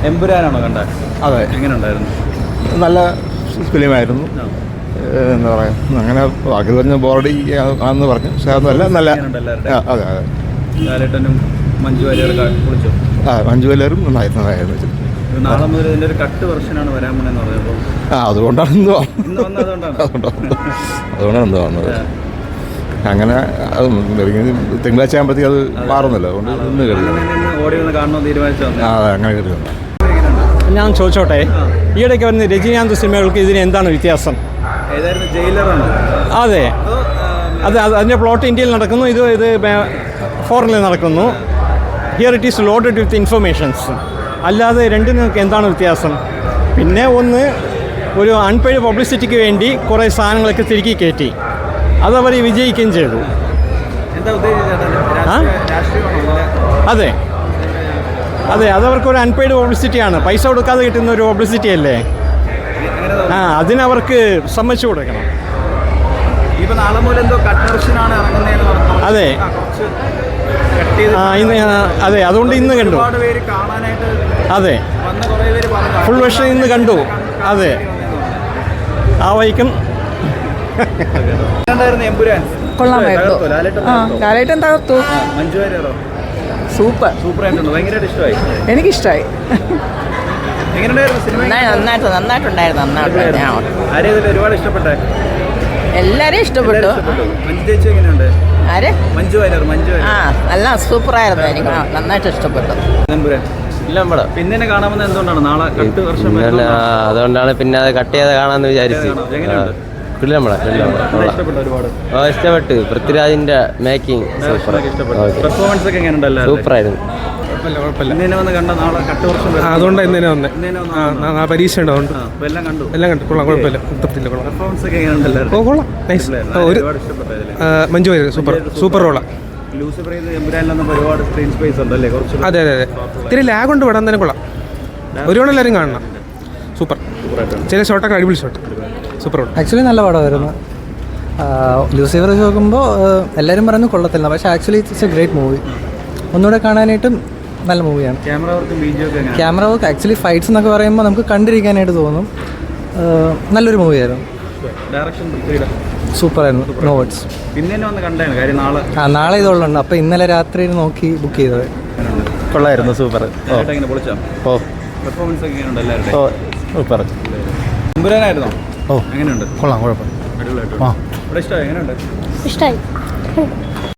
എമ്പുരാനാണോ കണ്ടത്? അതെ. എങ്ങനെ ഉണ്ടായിരുന്നു? നല്ല ഫിലിമായിരുന്നു. എന്താ പറയുക, അങ്ങനെ ബാക്കി പറഞ്ഞ ബോർഡി ആണെന്ന് പറഞ്ഞു. പക്ഷേ അതൊന്നുമല്ല, നല്ല. അതെ അതെ. ലാലേട്ടനും മഞ്ജു വാര്യരൊക്കെ വിളിച്ചു. മഞ്ജു വാര്യരും നന്നായിരുന്നു. നാളെ മുതൽ ഇതിൻ്റെ ഒരു കട്ട് വെർഷനാണ് വരാൻ പോണെന്ന് പറഞ്ഞപ്പോൾ അതുകൊണ്ടാണ് എന്തോ വന്നത്. അങ്ങനെ തിങ്കളാഴ്ച ആകുമ്പോഴത്തേക്ക് അത് മാറുന്നില്ല. അതുകൊണ്ട് ഇന്ന് ഓടി വന്ന് കാണണമെന്ന് തീരുമാനിച്ചു. അങ്ങനെ കരുതുന്നു. ഞാൻ ചോദിച്ചോട്ടെ, ഈയിടയ്ക്ക് വരുന്ന രജനീകാന്ത് സിനിമകൾക്ക് ഇതിന് എന്താണ് വ്യത്യാസം? ഏതായിരുന്നു, ജയിലറാണോ? അതെ, അതിൻ്റെ പ്ലോട്ട് ഇന്ത്യയിൽ നടക്കുന്നു, ഇത് ഫോറിനിൽ നടക്കുന്നു. Here it is loaded with informations. അല്ലാതെ രണ്ടിനും എന്താണ് വ്യത്യാസം? പിന്നെ ഒന്ന്, ഒരു അൺപെയ്ഡ് പബ്ലിസിറ്റിക്ക് വേണ്ടി കുറേ സാധനങ്ങളൊക്കെ തിരികെ കയറ്റി, അതവർ വിജയിക്കുകയും ചെയ്തു. അതെ അതെ, അതവർക്കൊരു അൺപെയ്ഡ് പബ്ലിസിറ്റിയാണ്, പൈസ കൊടുക്കാതെ കിട്ടുന്ന ഒരു പബ്ലിസിറ്റി അല്ലേ. അതിനവർക്ക് സമ്മതിച്ചു കൊടുക്കണം. അതെ അതെ, അതുകൊണ്ട് ഇന്ന് കണ്ടു. അതെ, ഫുൾ വെർഷൻ ഇന്ന് കണ്ടു. അതെ, ആ വൈക്കും കൊള്ളാമായിരുന്നു. ലാലേട്ടൻ തകർത്തു. സൂപ്പർ. എനിക്കിഷ്ടമായി. എല്ലാരെയും ഇഷ്ടപ്പെട്ടു. നല്ല സൂപ്പറായിരുന്നു. എനിക്ക് നന്നായിട്ട് ഇഷ്ടപ്പെട്ടു. അതുകൊണ്ടാണ് പിന്നെ അത് കട്ട് ചെയ്ത് കാണാമെന്ന് വിചാരിച്ചു. ഇഷ്ടപ്പെട്ടു. പൃഥ്വിരാജിന്റെ മേക്കിംഗ് സൂപ്പറായിരുന്നു. അതുകൊണ്ടാണ് ഇന്നലെ വന്നത്. പരീക്ഷ ഉണ്ട്, അതുകൊണ്ട് എല്ലാം കണ്ടു. കൊള്ളാം, കുഴപ്പമില്ല. കൊള്ളാം, നൈസ്. മഞ്ജു വാര്യർ സൂപ്പർ റോളാണ്. അതെ അതെ അതെ, ഇത്തിരി ലാഗ് കൊണ്ട് വിടാൻ തന്നെ കൊള്ളാം. ഒരുപാട് എല്ലാവരും കാണണം. സൂപ്പർ. ചില ഷോട്ടൊക്കെ അടിപൊളി ഷോട്ട്. Super role. ആക്ച്വലി നല്ല പടമായിരുന്നു. ലൂസിഫർ വെച്ച് നോക്കുമ്പോൾ എല്ലാവരും പറയുന്നു കൊള്ളത്തില്ല, പക്ഷേ actually it's A great movie. ഒന്നുകൂടെ കാണാനായിട്ടും നല്ല മൂവിയാണ്. ക്യാമറ വർക്ക്, ആക്ച്വലി ഫൈറ്റ്സ് എന്നൊക്കെ പറയുമ്പോൾ നമുക്ക് കണ്ടിരിക്കാനായിട്ട് തോന്നും. നല്ലൊരു മൂവിയായിരുന്നു. സൂപ്പറായിരുന്നു. No words. നാളെ ഇതുള്ളുണ്ട്. അപ്പോൾ ഇന്നലെ രാത്രി നോക്കി ബുക്ക് ചെയ്തത്. കൊള്ളായിരുന്നു. സൂപ്പർ. സൂപ്പർ. എങ്ങനെയുണ്ട്? കൊള്ളാം, കുഴപ്പമില്ല. ഇഷ്ടമായി. എങ്ങനെയുണ്ട്? ഇഷ്ടമായി.